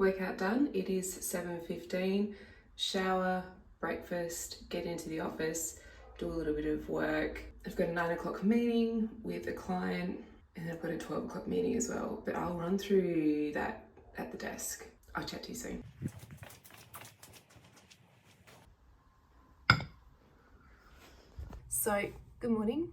workout done. It is 7:15. Shower, breakfast, get into the office, do a little bit of work. I've got a 9 o'clock meeting with a client and I've got a 12 o'clock meeting as well, but I'll run through that at the desk. I'll chat to you soon. So, good morning.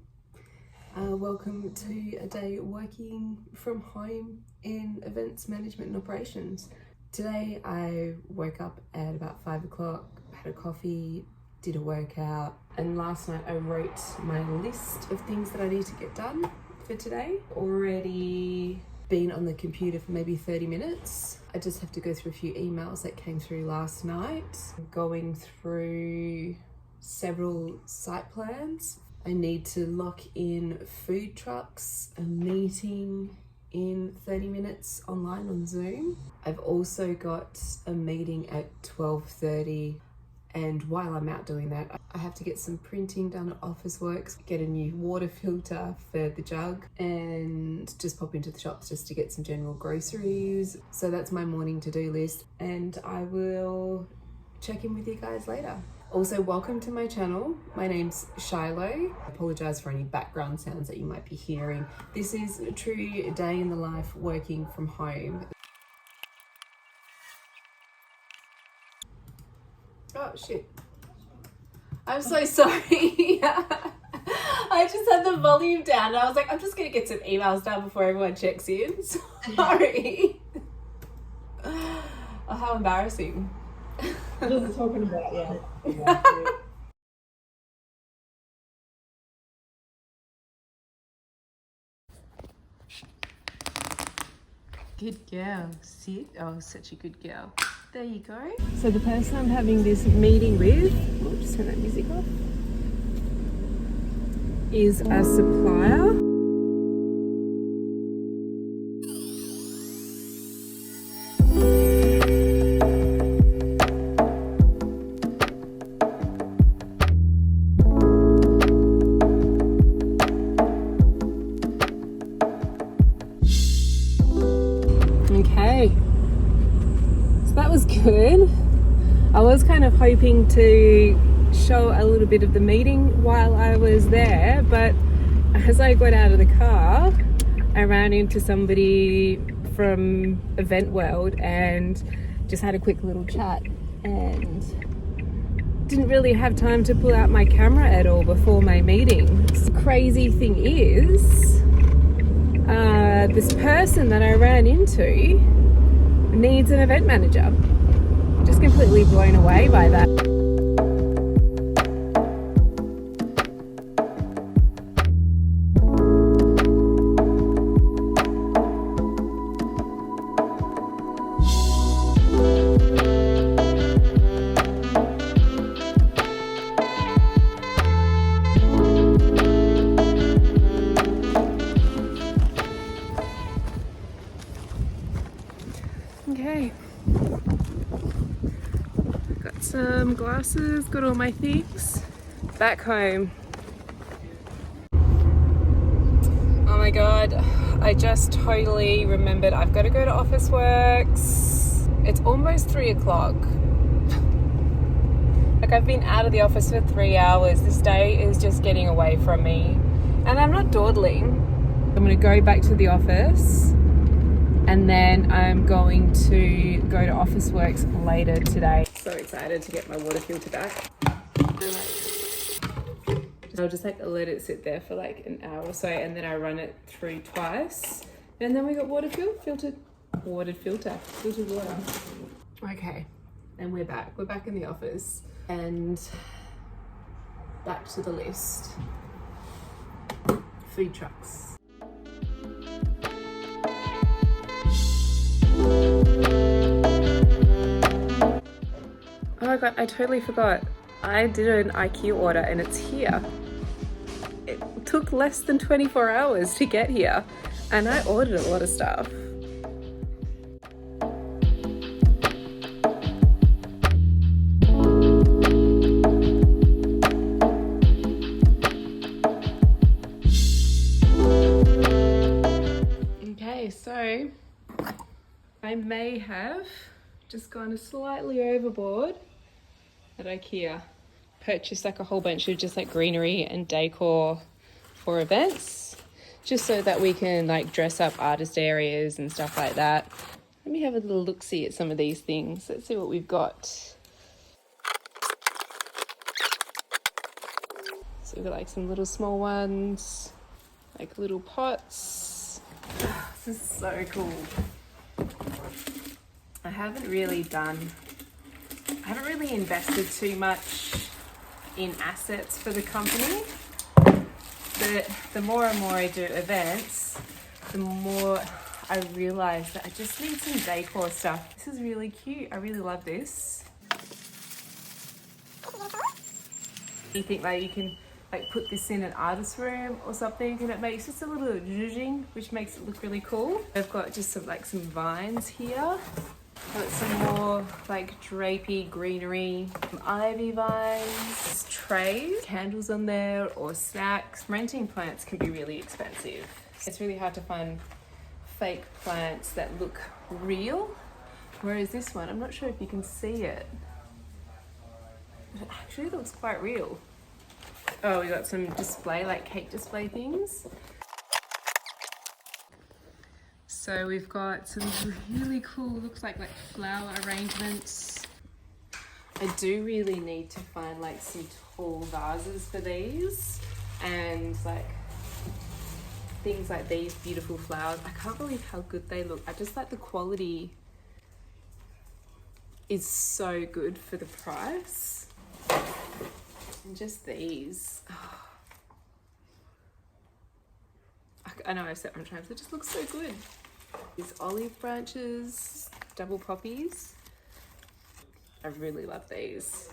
Welcome to a day working from home in events management and operations. Today I woke up at about 5 o'clock, had a coffee, did a workout, and last night I wrote my list of things that I need to get done for today. Already been on the computer for maybe 30 minutes. I just have to go through a few emails that came through last night, going through several site plans. I need to lock in food trucks, a meeting in 30 minutes online on Zoom. I've also got a meeting at 12:30, and while I'm out doing that, I have to get some printing done at Officeworks, get a new water filter for the jug, and just pop into the shops just to get some general groceries. So that's my morning to-do list, and I will check in with you guys later. Also, welcome to my channel. My name's Shiloh. I apologise for any background sounds that you might be hearing. This is a true day in the life working from home. Oh shit. I'm so sorry. I just had the volume down and I was like, I'm just gonna get some emails done before everyone checks in. Sorry. Oh, how embarrassing. What was I talking about? Yeah. Good girl. Sit. Oh, such a good girl. There you go. So the person I'm having this meeting with, just turn that music off, is a supplier. Okay, so that was good. I was kind of hoping to show a little bit of the meeting while I was there, but as I got out of the car, I ran into somebody from Event World and just had a quick little chat and didn't really have time to pull out my camera at all before my meeting. The crazy thing is, this person that I ran into needs an event manager. Just completely blown away by that. Okay, got some glasses, got all my things. Back home. Oh my god, I just totally remembered I've got to go to Officeworks. It's almost 3 o'clock. Like, I've been out of the office for 3 hours. This day is just getting away from me. And I'm not dawdling. I'm gonna go back to the office, and then I'm going to go to Officeworks later today. So excited to get my water filter back. I'll just let it sit there for like an hour or so, and then I run it through twice. And then we got filtered water. Okay, and we're back. We're back in the office and back to the list. Food trucks. Oh my god, I totally forgot. I did an Ikea order and it's here. It took less than 24 hours to get here, and I ordered a lot of stuff. Okay, so I may have just gone slightly overboard at Ikea. Purchased like a whole bunch of just like greenery and decor for events, just so that we can like dress up artist areas and stuff like that. Let me have a little look-see at some of these things. Let's see what we've got. So we've got like some little small ones, like little pots. This is so cool. I haven't really invested too much in assets for the company, but the more and more I do events, the more I realise that I just need some decor stuff. This is really cute. I really love this. You think like you can like put this in an artist room or something, and it makes just a little zhuzhing, which makes it look really cool. I've got just some vines here. Got some more like drapey greenery, some ivy vines, trays, candles on there, or snacks. Renting plants can be really expensive. It's really hard to find fake plants that look real. Whereas this one, I'm not sure if you can see it, but it actually looks quite real. Oh, we got some display, like cake display things. So we've got some really cool, looks like flower arrangements. I do really need to find like some tall vases for these, and like things like these beautiful flowers. I can't believe how good they look. I just like the quality is so good for the price. And just these. Oh. I know I've said them times, it just looks so good. These olive branches, double poppies. I really love these.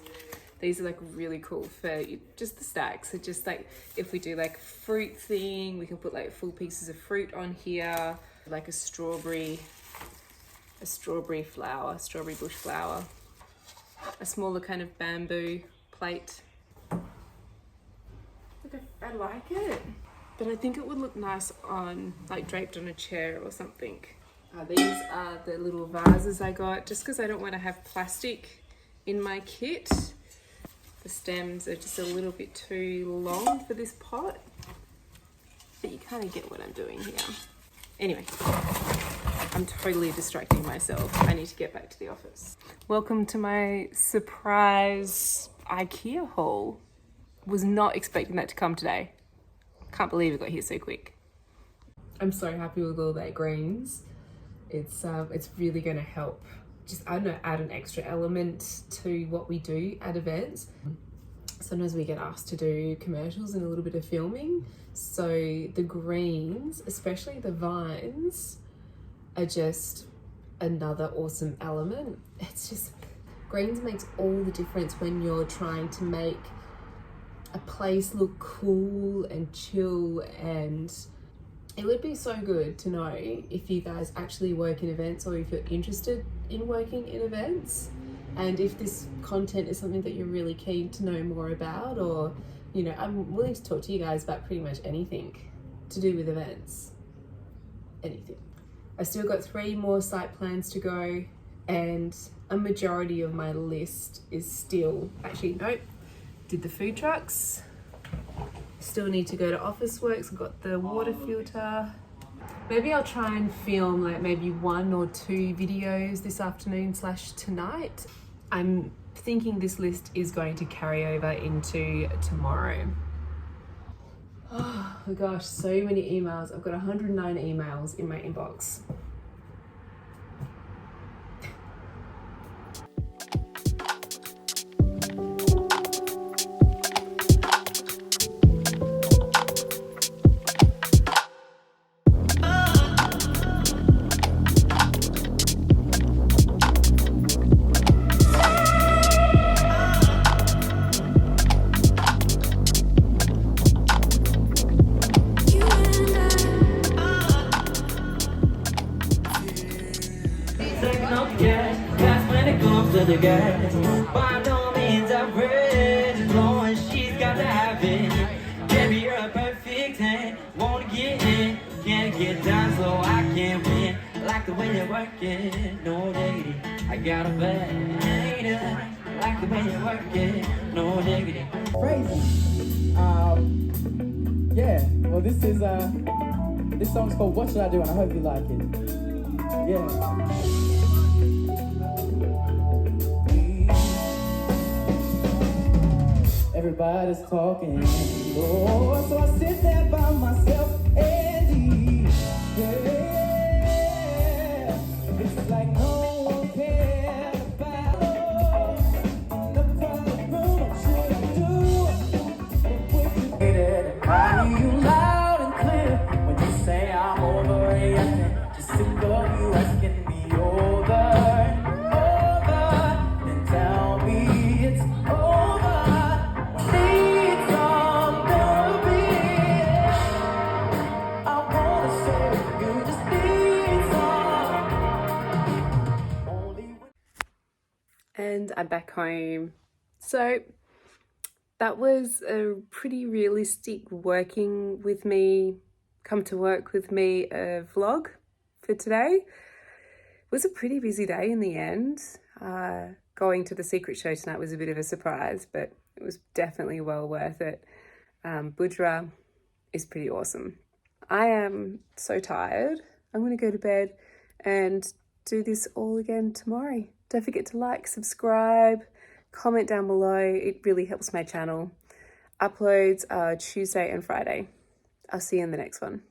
These are like really cool for just the stacks. So just like if we do like fruit thing, we can put like full pieces of fruit on here, like a strawberry flower, strawberry bush flower, a smaller kind of bamboo plate. I like it. But I think it would look nice on, like draped on a chair or something. These are the little vases I got, just because I don't want to have plastic in my kit. The stems are just a little bit too long for this pot, but you kind of get what I'm doing here. Anyway, I'm totally distracting myself. I need to get back to the office. Welcome to my surprise Ikea haul. Was not expecting that to come today. Can't believe it got here so quick. I'm so happy with all that greens. It's really going to help just, I don't know, add an extra element to what we do at events. Sometimes we get asked to do commercials and a little bit of filming. So the greens, especially the vines, are just another awesome element. It's just, greens makes all the difference when you're trying to make a place look cool and chill, and it would be so good to know if you guys actually work in events, or if you're interested in working in events, and if this content is something that you're really keen to know more about, or you know, I'm willing to talk to you guys about pretty much anything to do with events. Anything. I still got 3 more site plans to go, and a majority of my list is still, actually nope, did the food trucks. Still need to go to office works. I've got the water filter. Maybe I'll try and film like maybe 1 or 2 videos this afternoon / tonight. I'm thinking this list is going to carry over into tomorrow. Oh my gosh, so many emails. I've got 109 emails in my inbox. The guys, by no means I'm ready, as long as she's got to have it. Give me a perfect hand, wanna get in, can't get down so I can win. Like like the way you work it, no diggity. I got a bad, I like the way you work it, no diggity. Crazy. Yeah. Well, this song's called "What Should I Do," and I hope you like it. Yeah. Everybody's talking, oh, so I sit there by myself and eat. Yeah, it's like no one cared about the private room. What should I do? What would you do? I hear you loud and clear when you say I'm overreacting. Just sick of you asking me over, then tell me it's over. And I'm back home. So that was a pretty realistic working with me, come to work with me vlog for today. It was a pretty busy day in the end. Going to the secret show tonight was a bit of a surprise, but it was definitely well worth it. Budra is pretty awesome. I am so tired. I'm going to go to bed and do this all again tomorrow. Don't forget to like, subscribe, comment down below. It really helps my channel. Uploads are Tuesday and Friday. I'll see you in the next one.